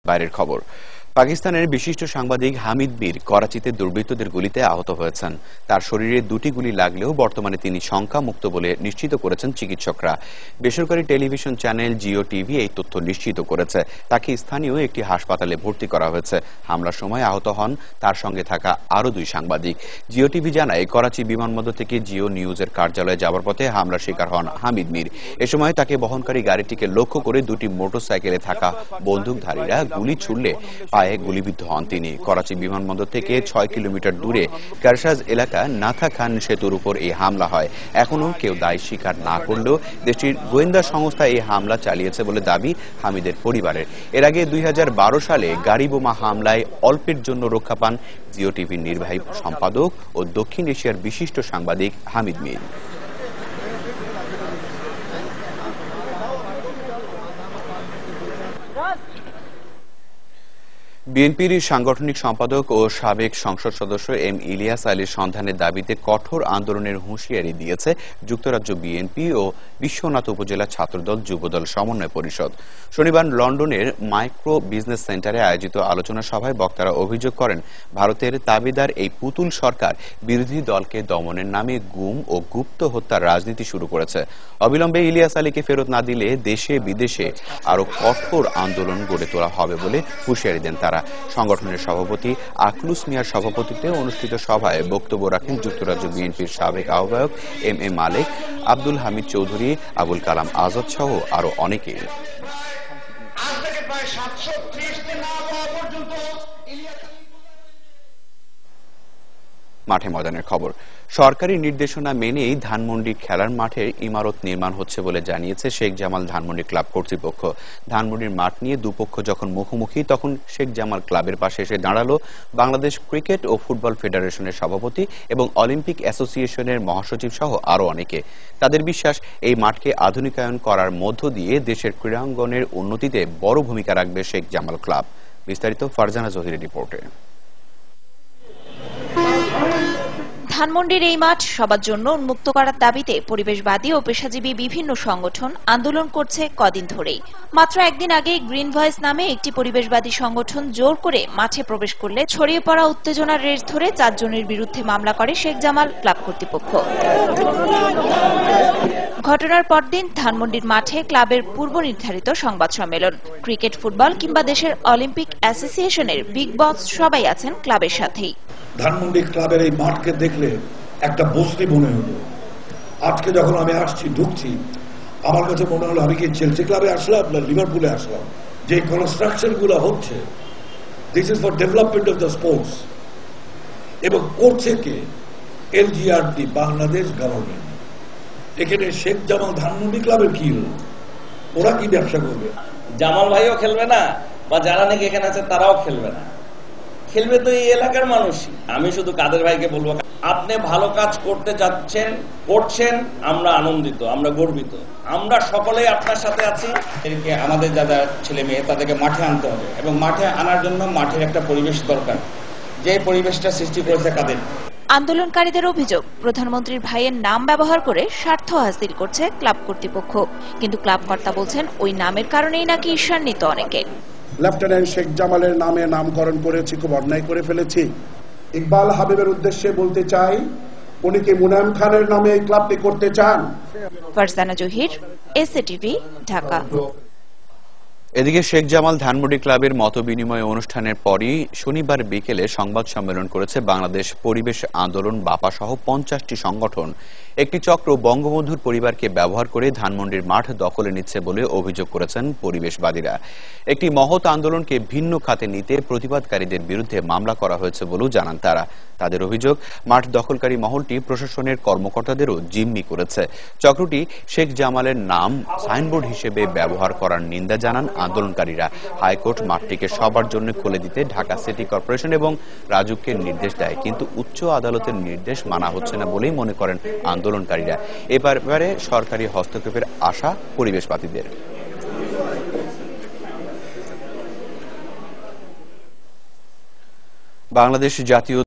বাইরের খবর। পাকিস্তানের বিশিষ্ট সাংবাদিক হামিদ মীর করাচিতে দুর্বৃত্তদের গুলিতে আহত হয়েছেন। তার শরীরে দুটি গুলি লাগলেও বর্তমানে তিনি শঙ্কামুক্ত বলে নিশ্চিত করেছেন চিকিৎসকরা। বেসরকারি টেলিভিশন চ্যানেল জিও টিভি এই তথ্য নিশ্চিত করেছে। তাকে স্থানীয় একটি হাসপাতালে ভর্তি করা হয়েছে। হামলার সময় আহত হন তার সঙ্গে থাকা আরও 2 সাংবাদিক। জিও টিভি জানায়, করাচি বিমানবন্দর থেকে জিও নিউজের কার্যালয়ে যাওয়ার পথে হামলার শিকার হন হামিদ মীর। এ সময় তাকে বহনকারী গাড়িটিকে লক্ষ্য করে 2টি মোটরসাইকেলে থাকা বন্দুকধারীরা গুলি ছুড়লে পায়ে গুলিবিদ্ধ হন তিনি। করাচি বিমানবন্দর থেকে 6 কিলোমিটার দূরে কারশাজ এলাকা নাথা খান সেতুর উপর এই হামলা হয়। এখনো কেউ দায় স্বীকার না করলেও দেশটির গোয়েন্দা সংস্থা এই হামলা চালিয়েছে বলে দাবি হামিদের পরিবারের। এর আগে 2012 সালে গাড়ি বোমা হামলায় অল্পের জন্য রক্ষা পান জিও টিভির নির্বাহী সম্পাদক ও দক্ষিণ এশিয়ার বিশিষ্ট সাংবাদিক হামিদ মীর। বিএনপির সাংগঠনিক সম্পাদক ও সাবেক সংসদ সদস্য এম ইলিয়াস আলীর সন্ধানের দাবিতে কঠোর আন্দোলনের হুঁশিয়ারি দিয়েছে যুক্তরাজ্য বিএনপি ও বিশ্বনাথ উপজেলা ছাত্রদল যুবদল সমন্বয় পরিষদ। শনিবার লন্ডনের মাইক্রো বিজনেস সেন্টারে আয়োজিত আলোচনা সভায় বক্তারা অভিযোগ করেন, ভারতের দাবিদার এই পুতুল সরকার বিরোধী দলকে দমনের নামে গুম ও গুপ্ত হত্যার রাজনীতি শুরু করেছে। অবিলম্বে ইলিয়াস আলীকে ফেরত না দিলে দেশে বিদেশে আরো কঠোর আন্দোলন গড়ে তোলা হবে বলে হুঁশিয়ারি দেন তারা। সংগঠনের সভাপতি আখলুস মিয়ার সভাপতিত্বে অনুষ্ঠিত সভায় বক্তব্য রাখেন যুক্তরাজ্য বিএনপির সাবেক আহ্বায়ক এম এ মালেক, আব্দুল হামিদ চৌধুরী, আবুল কালাম আজাদ সহ আরো অনেকে। মাঠে ময়দানের খবর। সরকারি নির্দেশনা মেনেই ধানমন্ডি খেলার মাঠের ইমারত নির্মাণ হচ্ছে বলে জানিয়েছে শেখ জামাল ধানমন্ডি ক্লাব কর্তৃপক্ষ। ধানমন্ডির মাঠ নিয়ে দুপক্ষ যখন মুখোমুখি, তখন শেখ জামাল ক্লাবের পাশে এসে দাঁড়ালো বাংলাদেশ ক্রিকেট ও ফুটবল ফেডারেশনের সভাপতি এবং অলিম্পিক অ্যাসোসিয়েশনের মহাসচিব সহ আরো অনেকে। তাদের বিশ্বাস, এই মাঠকে আধুনিকায়ন করার মধ্য দিয়ে দেশের ক্রীড়াঙ্গনের উন্নতিতে বড় ভূমিকা রাখবে শেখ জামাল ক্লাব। বিস্তারিত ফারজানা জহিরের রিপোর্টে। ধানমন্ডির এই মাঠ সবার জন্য উন্মুক্ত করার দাবিতে পরিবেশবাদী ও পেশাজীবী বিভিন্ন সংগঠন আন্দোলন করছে কদিন ধরেই। মাত্র একদিন আগে গ্রিন ভয়েস নামে একটি পরিবেশবাদী সংগঠন জোর করে মাঠে প্রবেশ করলে ছড়িয়ে পড়া উত্তেজনার রেশ ধরে 4 জনের বিরুদ্ধে মামলা করে শেখ জামাল ক্লাব কর্তৃপক্ষ। ঘটনার পরদিন ধানমন্ডির মাঠে ক্লাবের পূর্ব নির্ধারিত সংবাদ সম্মেলন। ক্রিকেট, ফুটবল কিংবা দেশের অলিম্পিক অ্যাসোসিয়েশনের বিগ বস সবাই আছেন ক্লাবের সাথেই। ধানমন্ডি ক্লাবের এই মাঠকে দেখলে একটা বস্তি মনে হলো। আজকে যখন আমি আসছি, ঢুকছি, আমার কাছে মনে হলো আমি কি চেলসি ক্লাবে আসলাম না লিভারপুলে আসলাম। যে কনস্ট্রাকশন গুলো হচ্ছে, this is for development of the sports, এবং করছে কে? LGRD, Bangladesh government. এখানে শেখ জামাল ধানমন্ডি ক্লাবের কি হলো? ওরা কি ব্যবসা করবে? জামাল ভাইও খেলবে না, বা যারা নাকি এখানে আছে তারাও খেলবে না। খেলবে তো এই এলাকার মানুষই। আমি শুধু কাদের ভাইকে বলবো, আপনি ভালো কাজ করতে যাচ্ছেন, করছেন, আমরা আনন্দিত, আমরা গর্বিত, আমরা সকলেই আপনার সাথে আছি। আমাদের যারা ছেলে মেয়ে তাদেরকে মাঠে আনতে হবে, এবং মাঠে আনার জন্য মাঠের একটা পরিবেশ দরকার। যে পরিবেশটা সৃষ্টি করেছে কাদের? আন্দোলনকারীদের অভিযোগ, প্রধানমন্ত্রীর ভাইয়ের নাম ব্যবহার করে স্বার্থ হাসিল করছে ক্লাব কর্তৃপক্ষ। কিন্তু ক্লাব কর্তা বলছেন, ওই নামের কারণেই নাকি ঈর্ষান্বিত অনেকে। লেফটেন্যান্ট শেখ জামালের নামে নামকরণ করেছি, খুব অন্যায় করে ফেলেছি। ইকবাল হাবিবের উদ্দেশ্যে বলতে চাই, উনি কি মুনায়েম খানের নামে এই ক্লাবটি করতে চান? ফারজানা জহির, এসএটিভি, ঢাকা। এদিকে শেখ জামাল ধানমন্ডি ক্লাবের মতবিনিময় অনুষ্ঠানের পরই শনিবার বিকেলে সংবাদ সম্মেলন করেছে বাংলাদেশ পরিবেশ আন্দোলন বাপা সহ 50টি সংগঠন। একটি চক্র বঙ্গবন্ধুর পরিবারকে ব্যবহার করে ধানমন্ডির মাঠ দখলে নিচ্ছে বলে অভিযোগ করেছেন পরিবেশবাদীরা। একটি মহৎ আন্দোলনকে ভিন্ন খাতে নিতে প্রতিবাদকারীদের বিরুদ্ধে মামলা করা হয়েছে বলেও জানান তারা। তাদের অভিযোগ, মাঠ দখলকারী মহলটি প্রশাসনের কর্মকর্তাদেরও জিম্মি করেছে। চক্রটি শেখ জামালের নাম সাইনবোর্ড হিসেবে ব্যবহার করার নিন্দা জানান আন্দোলনকারীরা। হাইকোর্ট মাঠটিকে সবার জন্য খুলে দিতে ঢাকা সিটি কর্পোরেশন এবং রাজুককে নির্দেশ দেয়, কিন্তু উচ্চ আদালতের নির্দেশ মানা হচ্ছে না বলেই মনে করেন আন্দোলনকারীরা। এ ব্যাপারে সরকারি হস্তক্ষেপের আশা পরিবেশবাদীদের। বাংলাদেশ জাতীয়